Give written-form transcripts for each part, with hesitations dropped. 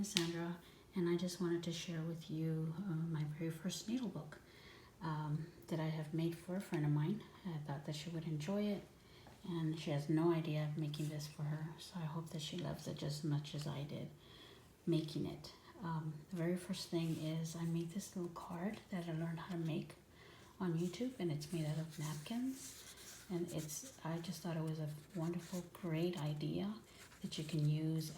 is Sandra, and I just wanted to share with you my very first needle book that I have made for a friend of mine. I thought that she would enjoy it, and she has no idea I'm making this for her, so I hope that she loves it just as much as I did making it. The very first thing is I made this little card that I learned how to make on YouTube, and it's made out of napkins, and I just thought it was a wonderful, great idea that you can use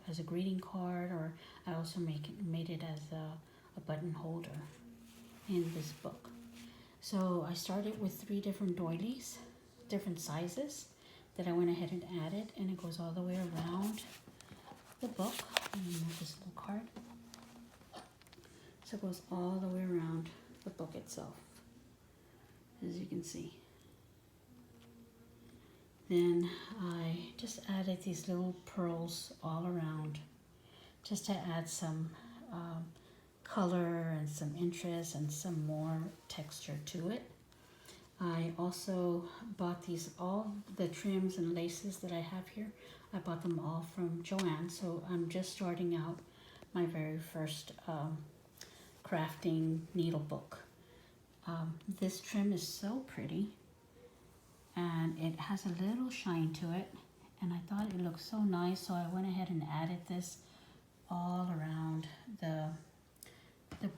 as a greeting card, or I also made it as a button holder in this book. So I started with 3 different doilies, different sizes, that I went ahead and added, and it goes all the way around the book. Let me move this little card. So it goes all the way around the book itself, as you can see. Then I just added these little pearls all around, just to add some color and some interest and some more texture to it. I also bought all the trims and laces that I have here. I bought them all from Joann, so I'm just starting out my very first crafting needle book. This trim is so pretty, and it has a little shine to it, and I thought it looked so nice, so I went ahead and added this all around the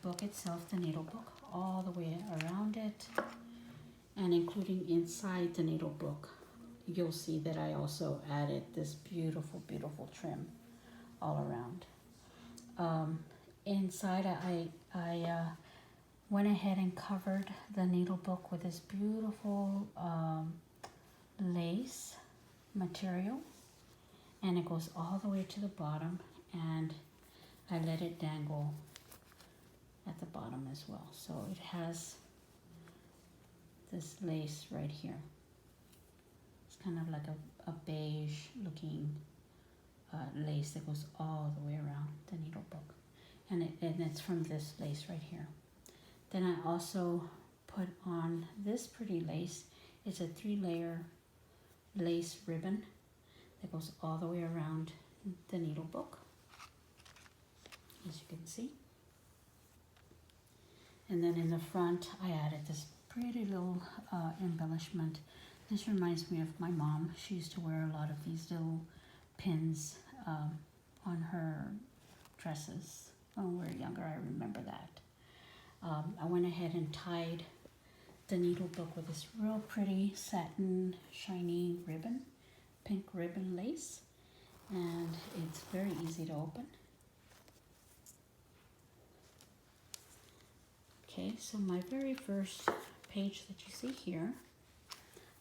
book itself, the needle book, all the way around it, and including inside the needle book. You'll see that I also added this beautiful, beautiful trim all around. Inside, I went ahead and covered the needle book with this beautiful lace material, and it goes all the way to the bottom, and I let it dangle at the bottom as well. So it has this lace right here. It's kind of like a beige looking lace that goes all the way around the needle book, and it's from this lace right here. Then I also put on this pretty lace. It's a 3-layer lace ribbon that goes all the way around the needle book, as you can see. And then in the front, I added this pretty little embellishment. This reminds me of my mom. She used to wear a lot of these little pins on her dresses when we were younger. I remember that. I went ahead and tied the needle book with this real pretty satin shiny ribbon, pink ribbon lace, and it's very easy to open. Okay, so my very first page that you see here,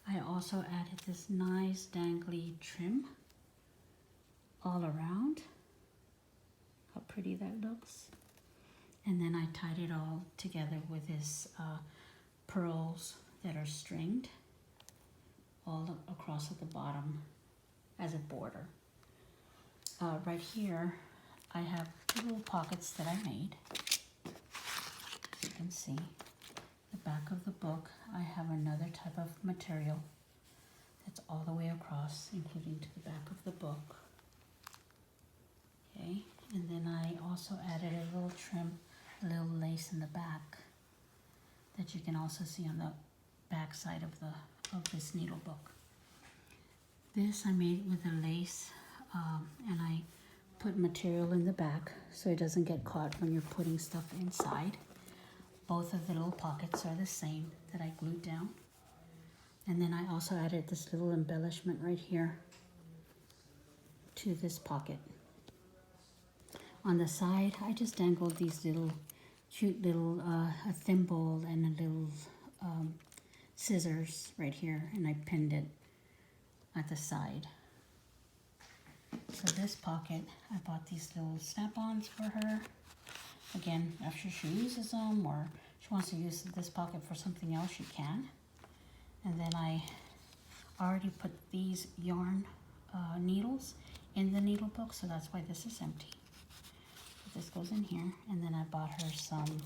I also added this nice dangly trim all around. How pretty that looks. And then I tied it all together with this pearls that are stringed all across at the bottom as a border. Right here, I have 2 little pockets that I made. As you can see, the back of the book, I have another type of material that's all the way across, including to the back of the book. Okay, and then I also added a little trim, a little lace in the back that you can also see on the back side of this needle book. This I made with a lace, and I put material in the back so it doesn't get caught when you're putting stuff inside. Both of the little pockets are the same that I glued down. And then I also added this little embellishment right here to this pocket. On the side, I just dangled these little cute little a thimble and a little scissors right here, and I pinned it at the side. So this pocket, I bought these little snap-ons for her. Again, after she uses them, or she wants to use this pocket for something else, she can. And then I already put these yarn needles in the needle book, so that's why this is empty. So this goes in here, and then I bought her some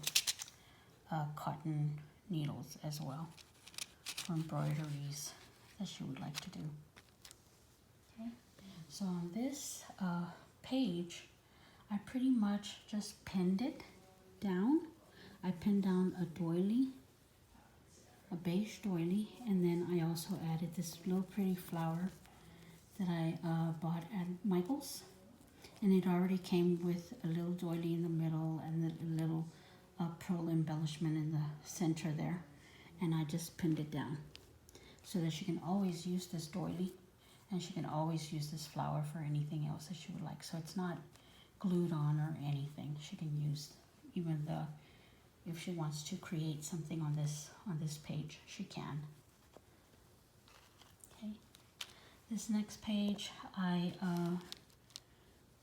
cotton needles as well for embroideries that she would like to do. Okay, so on this page, I pretty much just pinned it down. I pinned down a doily, a beige doily, and then I also added this little pretty flower that I bought at Michael's. And it already came with a little doily in the middle and a little pearl embellishment in the center there. And I just pinned it down so that she can always use this doily, and she can always use this flower for anything else that she would like. So it's not glued on or anything. She can use even if she wants to create something on this page, she can. Okay. This next page, I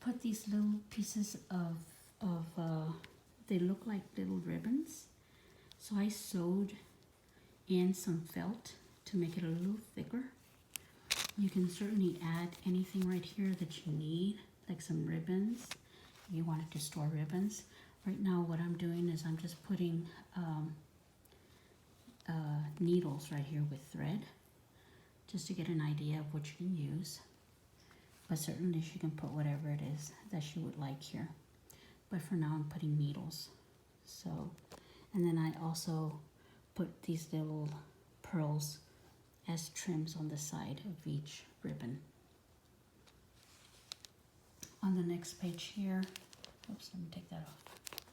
put these little pieces of they look like little ribbons. So I sewed in some felt to make it a little thicker. You can certainly add anything right here that you need, like some ribbons, if you wanted to store ribbons. Right now what I'm doing is I'm just putting needles right here with thread, just to get an idea of what you can use. But certainly she can put whatever it is that she would like here. But for now I'm putting needles. So, and then I also put these little pearls as trims on the side of each ribbon. On the next page here, oops, let me take that off.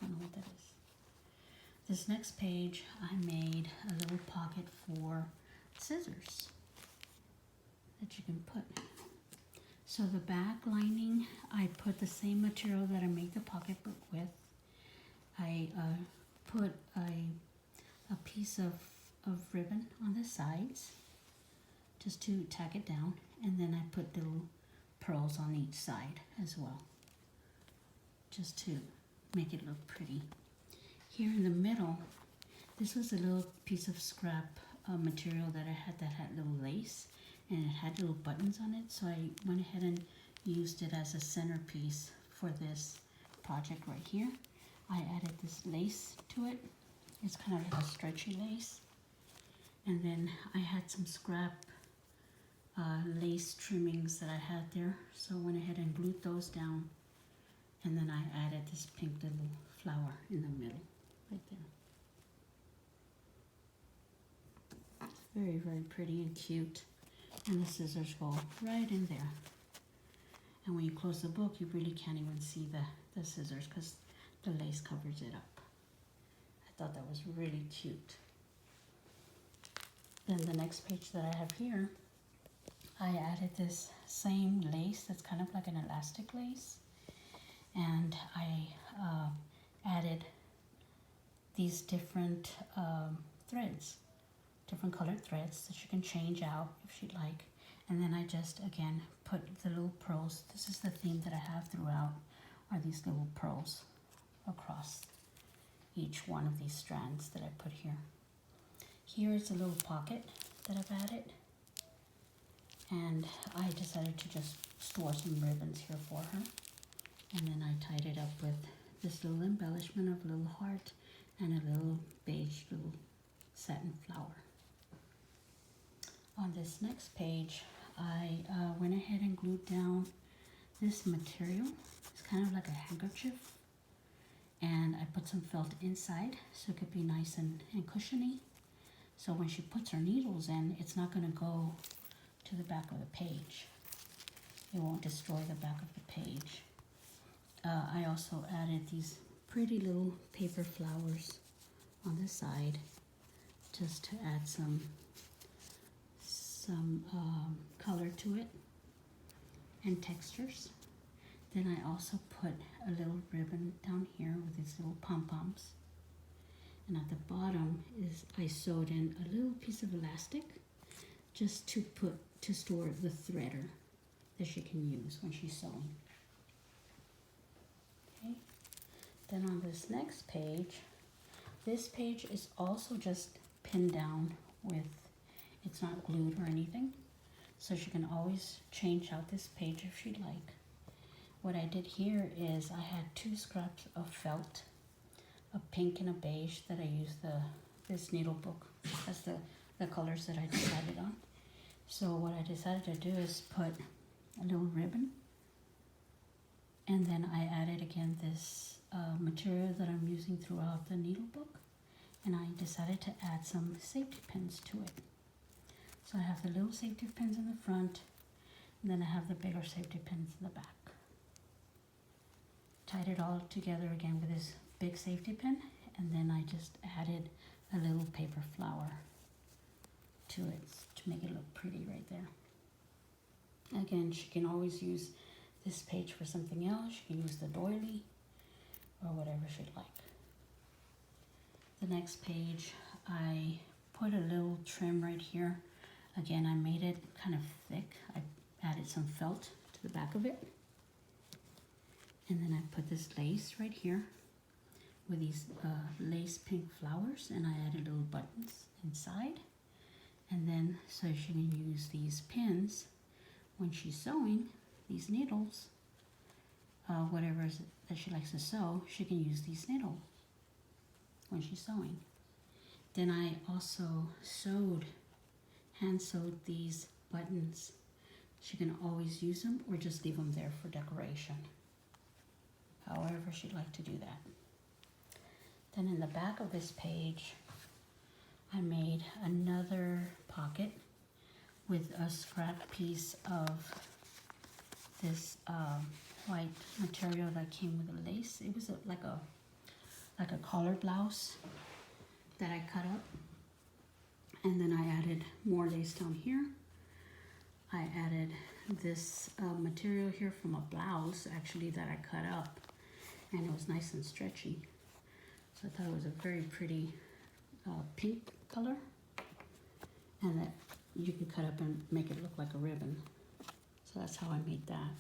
I don't know what that is. This next page, I made a little pocket for scissors that you can put. So the back lining, I put the same material that I made the pocketbook with. I put a piece of ribbon on the sides just to tack it down, and then I put little pearls on each side as well, just to make it look pretty. Here in the middle, this was a little piece of scrap material that I had that had little lace, and it had little buttons on it, so I went ahead and used it as a centerpiece for this project right here. I added this lace to it. It's kind of like a stretchy lace. And then I had some scrap lace trimmings that I had there, so I went ahead and glued those down, and then I added this pink little flower in the middle right there. It's very, very pretty and cute, and the scissors go right in there. And when you close the book, you really can't even see the scissors because the lace covers it up. I thought that was really cute. Then the next page that I have here, I added this same lace that's kind of like an elastic lace, and I added these different threads, different colored threads that you can change out if you'd like. And then I just again put the little pearls. This is the theme that I have throughout, are these little pearls across each one of these strands that I put here. Here is a little pocket that I've added, and I decided to just store some ribbons here for her. And then I tied it up with this little embellishment of a little heart and a little beige little satin flower. On this next page, I went ahead and glued down this material. It's kind of like a handkerchief, and I put some felt inside so it could be nice and cushiony. So when she puts her needles in, it's not going to go to the back of the page. It won't destroy the back of the page. I also added these pretty little paper flowers on the side just to add some color to it and textures. Then I also put a little ribbon down here with these little pom-poms. And at the bottom is I sewed in a little piece of elastic just to store the threader that she can use when she's sewing. Okay. Then on this next page, this page is also just pinned down with, it's not glued or anything, so she can always change out this page if she'd like. What I did here is I had two scraps of felt, a pink and a beige, that I used this needle book as the colors that I decided on. So what I decided to do is put a little ribbon And then I added again this material that I'm using throughout the needle book, and I decided to add some safety pins to it. So I have the little safety pins in the front, and then I have the bigger safety pins in the back. Tied it all together again with this big safety pin, and then I just added a little paper flower to it to make it look pretty right there. Again, she can always use this page for something else. She can use the doily or whatever she'd like. The next page, I put a little trim right here. Again, I made it kind of thick. I added some felt to the back of it. And then I put this lace right here with these lace pink flowers, and I added little buttons inside. And then so she can use these pins when she's sewing, these needles, whatever that she likes to sew, she can use these needles when she's sewing. Then I also hand sewed these buttons. She can always use them or just leave them there for decoration. However she'd like to do that. Then in the back of this page, I made another pocket with a scrap piece of this white material that came with the lace. It was like a collar blouse that I cut up, and then I added more lace down here. I added this material here from a blouse actually that I cut up, and it was nice and stretchy. So I thought it was a very pretty pink color, and that you can cut up and make it look like a ribbon. So that's how I made that.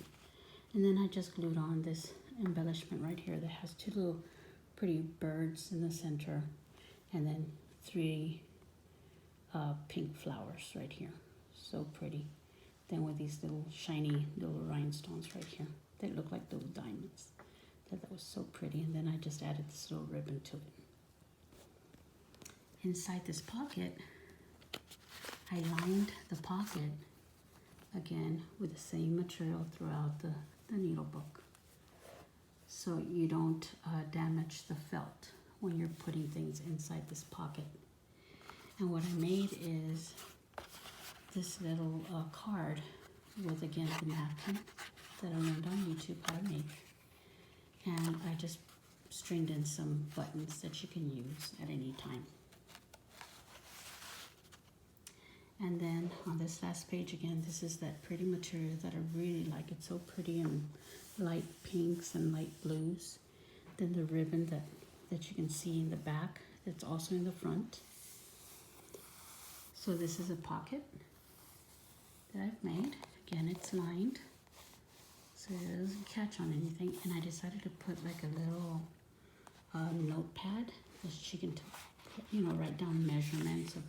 And then I just glued on this embellishment right here that has two little pretty birds in the center, and then three pink flowers right here. So pretty. Then with these little shiny little rhinestones right here that look like little diamonds. That was so pretty. And then I just added this little ribbon to it. Inside this pocket, I lined the pocket again with the same material throughout the needle book, so you don't damage the felt when you're putting things inside this pocket. And what I made is this little card with, again, the napkin that I learned on YouTube how to make. And I just stringed in some buttons that you can use at any time. And then on this last page, again, this is that pretty material that I really like. It's so pretty in light pinks and light blues. Then the ribbon that you can see in the back, it's also in the front. So this is a pocket that I've made. Again, it's lined, so it doesn't catch on anything. And I decided to put like a little notepad that she can, write down measurements of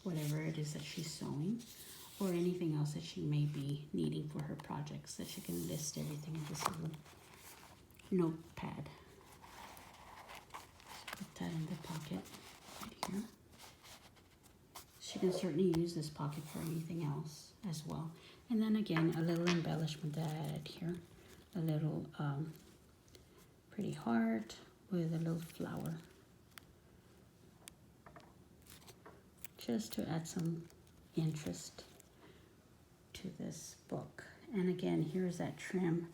whatever it is that she's sewing, or anything else that she may be needing for her projects, that she can list everything in this little notepad. So put that in the pocket right here. She can certainly use this pocket for anything else as well. And then again, a little embellishment that I added here. A little pretty heart with a little flower. Just to add some interest to this book. And again, here's that trim,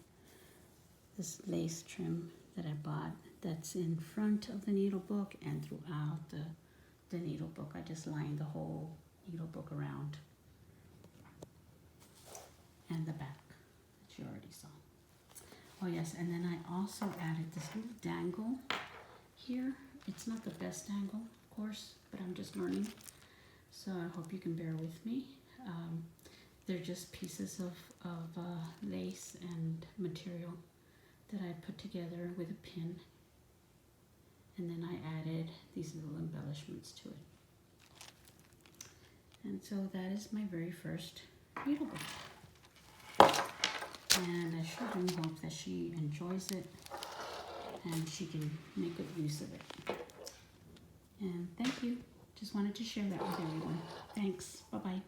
this lace trim that I bought that's in front of the needle book and throughout the needle book. I just lined the whole needle book around, and the back that you already saw. Oh yes, and then I also added this little dangle here. It's not the best dangle, of course, but I'm just learning. So I hope you can bear with me. They're just pieces of lace and material that I put together with a pin. And then I added these little embellishments to it. And so that is my very first needle book. And I sure do hope that she enjoys it and she can make good use of it. And thank you. Just wanted to share that with everyone. Thanks. Bye-bye.